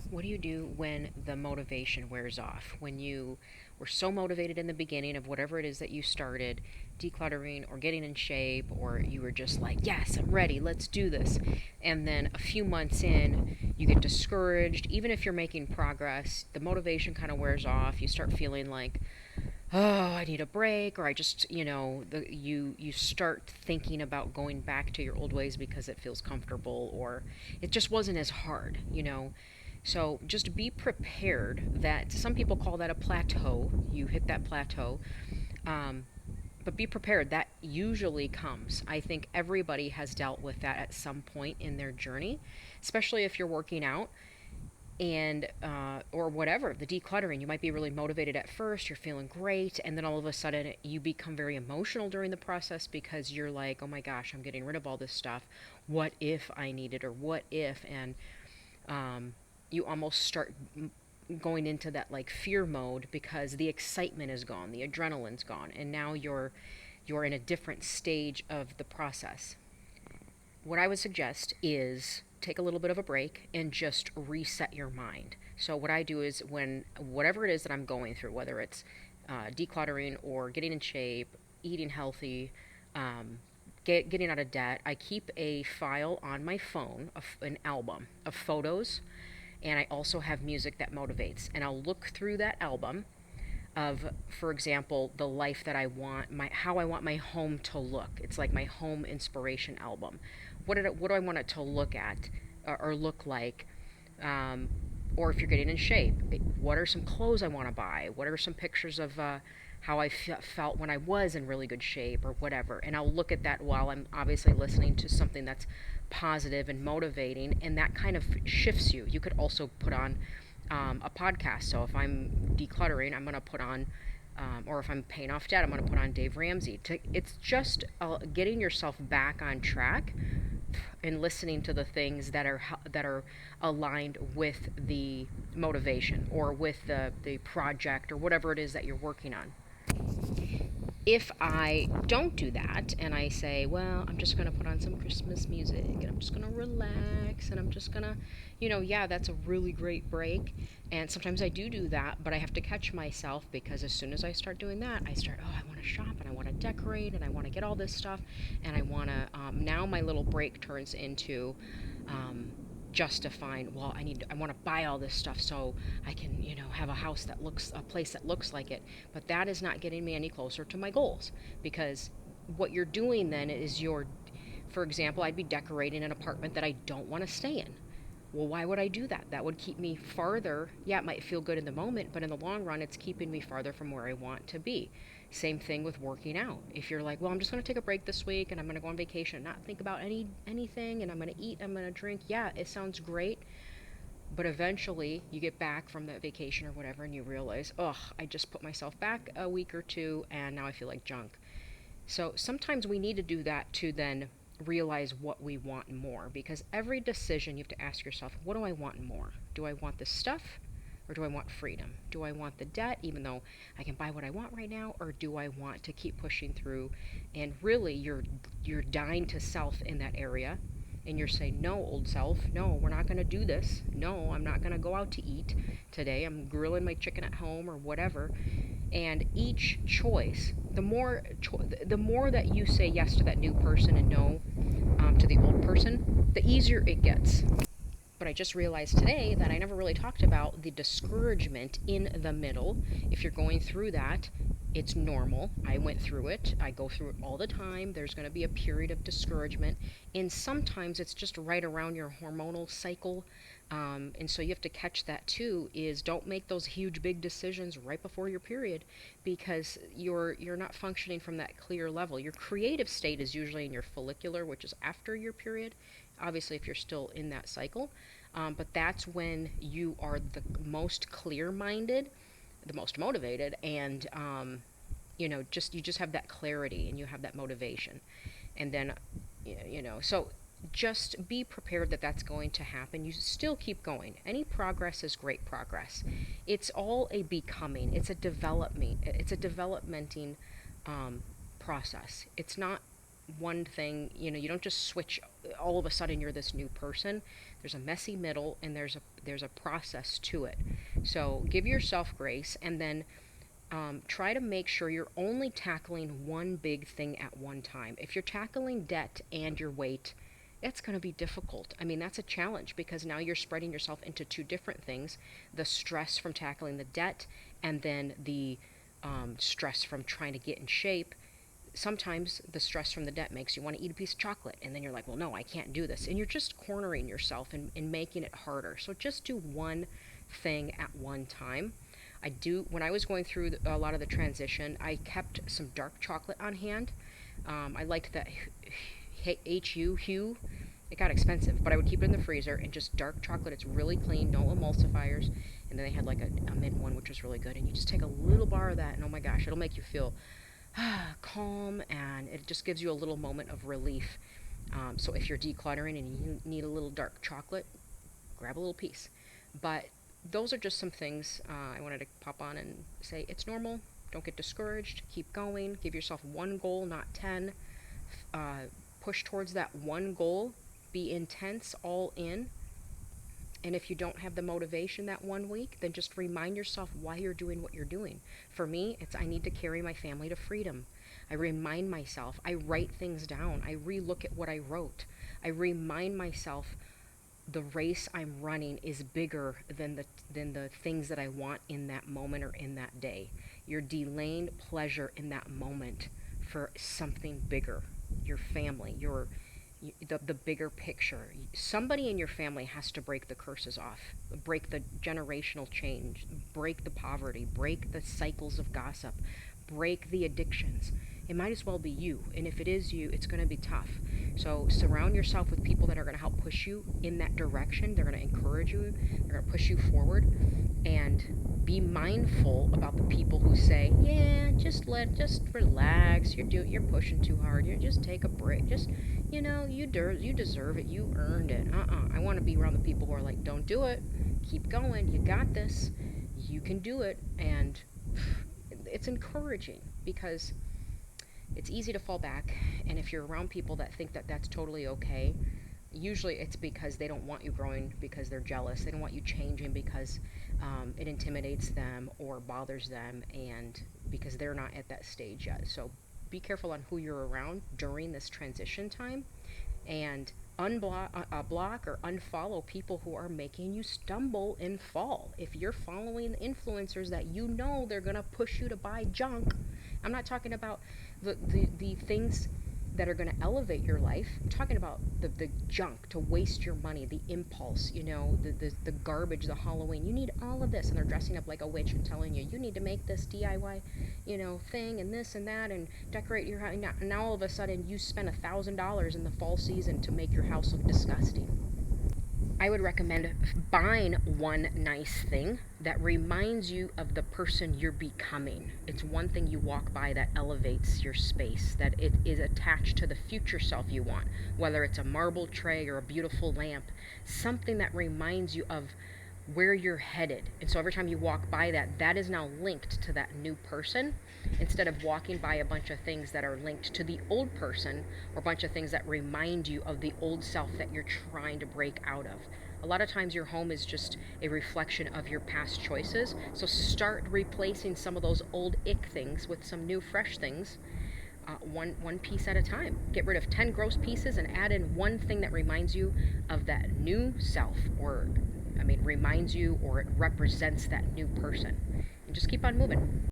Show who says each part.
Speaker 1: What do you do when the motivation wears off? When you were so motivated in the beginning of whatever it is that you started, decluttering or getting in shape, or you were just like, yes, I'm ready, let's do this. And then a few months in, you get discouraged. Even if you're making progress, the motivation kind of wears off. You start feeling like, oh, I need a break, or I just, you start thinking about going back to your old ways because it feels comfortable, or it just wasn't as hard. So just be prepared that some people call that a plateau. You hit that plateau. Um, but be prepared. That usually comes. I think everybody has dealt with that at some point in their journey, especially if you're working out and or whatever, the decluttering. You might be really motivated at first, you're feeling great, and then all of a sudden you become very emotional during the process because you're like, oh my gosh, I'm getting rid of all this stuff. What if I need it, or what if? And you almost start going into that like fear mode because the excitement is gone, the adrenaline's gone, and now you're in a different stage of the process. What I would suggest is take a little bit of a break and just reset your mind. So what I do is, when whatever it is that I'm going through, whether it's decluttering or getting in shape, eating healthy, um, getting out of debt, I keep a file on my phone, an album of photos, and I also have music that motivates. And I'll look through that album of, for example, the life that I want, my how I want my home to look. It's like my home inspiration album. What do I want it to look at, or look like? Um, or if you're getting in shape, what are some clothes I want to buy? What are some pictures of how I felt when I was in really good shape, or whatever? And I'll look at that while I'm obviously listening to something that's positive and motivating, and that kind of shifts you. You could also put on a podcast. So if I'm decluttering, I'm going to put on, or if I'm paying off debt, I'm going to put on Dave Ramsey. It's just getting yourself back on track and listening to the things that are aligned with the motivation, or with the project, or whatever it is that you're working on. If I don't do that and I say, well, I'm just going to put on some Christmas music and I'm just going to relax and I'm just going to, yeah, that's a really great break. And sometimes I do that, but I have to catch myself, because as soon as I start doing that, oh, I want to shop and I want to decorate and I want to get all this stuff. And I want to, now my little break turns into, justifying, well, I want to buy all this stuff so I can, have a place that looks like it. But that is not getting me any closer to my goals, because what you're doing then is for example, I'd be decorating an apartment that I don't want to stay in. Well, why would I do that? That would keep me farther. Yeah, it might feel good in the moment, but in the long run, it's keeping me farther from where I want to be. Same thing with working out. If you're like, well, I'm just going to take a break this week and I'm going to go on vacation, not think about anything, and I'm going to eat, I'm going to drink. Yeah, it sounds great, but eventually you get back from that vacation or whatever and you realize, ugh, I just put myself back a week or two and now I feel like junk. So sometimes we need to do that to then realize what we want more, because every decision you have to ask yourself, what do I want more? Do I want this stuff, or do I want freedom? Do I want the debt, even though I can buy what I want right now, or do I want to keep pushing through? And really, you're dying to self in that area, and you're saying, no, old self, no, we're not going to do this. No, I'm not going to go out to eat today. I'm grilling my chicken at home, or whatever. And each choice, the more that you say yes to that new person and no, to the old person, the easier it gets. But I just realized today that I never really talked about the discouragement in the middle. If you're going through that, it's normal. I went through it. I go through it all the time. There's going to be a period of discouragement. And sometimes it's just right around your hormonal cycle. And so you have to catch that too, is don't make those huge big decisions right before your period, because you're not functioning from that clear level. Your creative state is usually in your follicular, which is after your period, obviously if you're still in that cycle. But that's when you are the most clear minded, the most motivated, and you just have that clarity and you have that motivation. And then, so just be prepared that that's going to happen. You still keep going. Any progress is great progress. It's all a becoming. It's a developmenting process. It's not one thing, you don't just switch all of a sudden you're this new person. There's a messy middle, and there's a process to it. So give yourself grace, and then try to make sure you're only tackling one big thing at one time. If you're tackling debt and your weight, it's going to be difficult. I mean, that's a challenge because now you're spreading yourself into two different things: the stress from tackling the debt, and then the stress from trying to get in shape. Sometimes the stress from the debt makes you want to eat a piece of chocolate, and then you're like, well, no, I can't do this. And you're just cornering yourself and making it harder. So just do one thing at one time. When I was going through a lot of the transition, I kept some dark chocolate on hand. I liked that HU hue. It got expensive, but I would keep it in the freezer, and just dark chocolate. It's really clean, no emulsifiers. And then they had like a mint one, which was really good. And you just take a little bar of that, and oh my gosh, it'll make you feel calm, and it just gives you a little moment of relief. So if you're decluttering and you need a little dark chocolate, grab a little piece. But those are just some things I wanted to pop on and say it's normal. Don't get discouraged. Keep going. Give yourself one goal, not 10. Push towards that one goal. Be intense, all in. And if you don't have the motivation that one week, then just remind yourself why you're doing what you're doing. For me, it's I need to carry my family to freedom. I remind myself. I write things down. I relook at what I wrote. I remind myself the race I'm running is bigger than the things that I want in that moment or in that day. You're delaying pleasure in that moment for something bigger. Your family, the bigger picture. Somebody in your family has to break the curses off, break the generational change, break the poverty, break the cycles of gossip, break the addictions. It might as well be you. And if it is you, it's going to be tough. So surround yourself with people that are going to help push you in that direction. They're going to encourage you. They're going to push you forward. And be mindful about the people who say, "Yeah, just relax. You're pushing too hard. You just take a break. Just, you deserve it. You earned it." I want to be around the people who are like, "Don't do it. Keep going. You got this. You can do it." And it's encouraging because it's easy to fall back, and if you're around people that think that that's totally okay, usually it's because they don't want you growing, because they're jealous. They don't want you changing because it intimidates them or bothers them, and because they're not at that stage yet. So be careful on who you're around during this transition time, and block or unfollow people who are making you stumble and fall. If you're following influencers that they're going to push you to buy junk, I'm not talking about the things that are going to elevate your life. I'm talking about the junk, to waste your money, the impulse, the garbage, the Halloween. You need all of this, and they're dressing up like a witch and telling you need to make this DIY, thing and this and that and decorate your house. Now all of a sudden you spend $1,000 in the fall season to make your house look disgusting. I would recommend buying one nice thing that reminds you of the person you're becoming. It's one thing you walk by that elevates your space, that it is attached to the future self you want, whether it's a marble tray or a beautiful lamp, something that reminds you of where you're headed. And so every time you walk by that is now linked to that new person, instead of walking by a bunch of things that are linked to the old person, or a bunch of things that remind you of the old self that you're trying to break out of. A lot of times your home is just a reflection of your past choices. So start replacing some of those old ick things with some new fresh things, one piece at a time. Get rid of 10 gross pieces and add in one thing that reminds you of that new self, reminds you, or it represents that new person. And just keep on moving.